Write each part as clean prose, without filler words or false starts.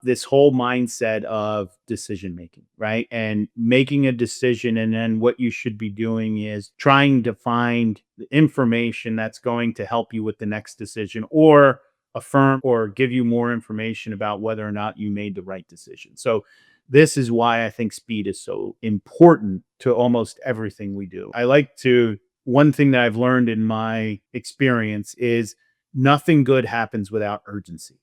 this whole mindset of decision making, right? And making a decision. And then what you should be doing is trying to find the information that's going to help you with the next decision or affirm or give you more information about whether or not you made the right decision. So, this is why I think speed is so important to almost everything we do. One thing that I've learned in my experience is nothing good happens without urgency,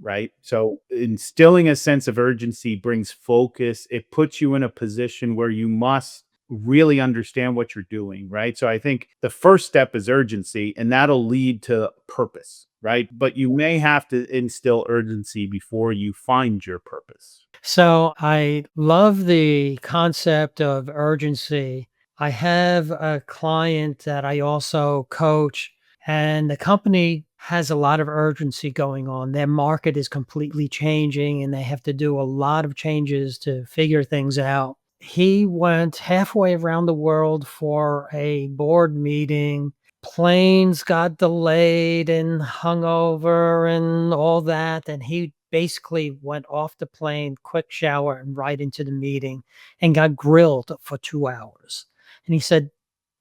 right? So instilling a sense of urgency brings focus. It puts you in a position where you must really understand what you're doing, right? So I think the first step is urgency, and that'll lead to purpose, right? But you may have to instill urgency before you find your purpose. So I love the concept of urgency. I have a client that I also coach, and the company has a lot of urgency going on. Their market is completely changing, and they have to do a lot of changes to figure things out. He went halfway around the world for a board meeting. Planes got delayed and hung over and all that, and he basically went off the plane, quick shower, and right into the meeting and got grilled for 2 hours. And he said,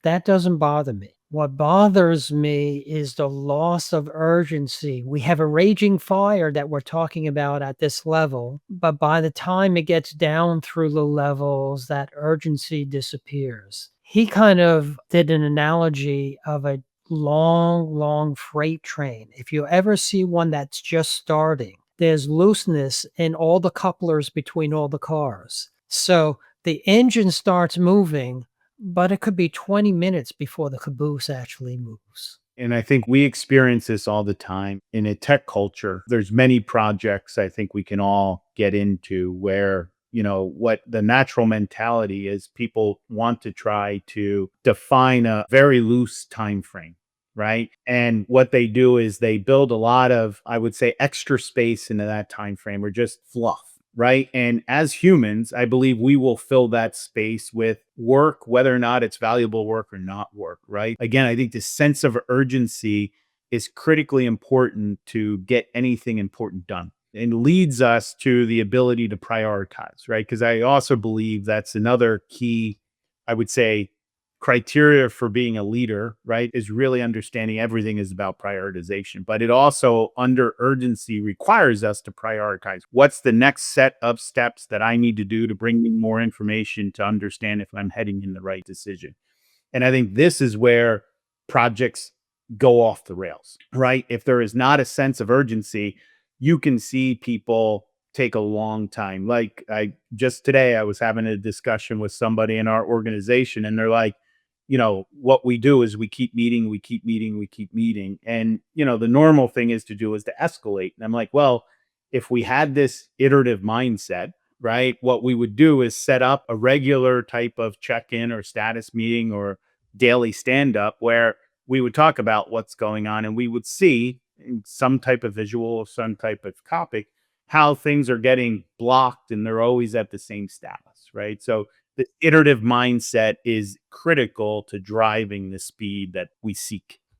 "That doesn't bother me. What bothers me is the loss of urgency. We have a raging fire that we're talking about at this level, but by the time it gets down through the levels, that urgency disappears." He kind of did an analogy of a long, long freight train. If you ever see one that's just starting, there's looseness in all the couplers between all the cars. So the engine starts moving, but it could be 20 minutes before the caboose actually moves. And I think we experience this all the time in a tech culture. There's many projects I think we can all get into where, what the natural mentality is people want to try to define a very loose time frame, right? And what they do is they build a lot of, I would say, extra space into that time frame or just fluff. Right. And as humans, I believe we will fill that space with work, whether or not it's valuable work or not work. Right. Again, I think the sense of urgency is critically important to get anything important done and leads us to the ability to prioritize. Right. Because I also believe that's another key, I would say, criteria for being a leader, right, is really understanding everything is about prioritization. But it also, under urgency, requires us to prioritize what's the next set of steps that I need to do to bring me more information to understand if I'm heading in the right decision. And I think this is where projects go off the rails, right? If there is not a sense of urgency, you can see people take a long time. Like I just today, I was having a discussion with somebody in our organization, and they're like, what we do is we keep meeting, we keep meeting, we keep meeting. And, the normal thing is to do is to escalate. And I'm like, well, if we had this iterative mindset, right, what we would do is set up a regular type of check in or status meeting or daily stand up where we would talk about what's going on and we would see in some type of visual or some type of topic how things are getting blocked and they're always at the same status, right? So the iterative mindset is critical to driving the speed that we seek.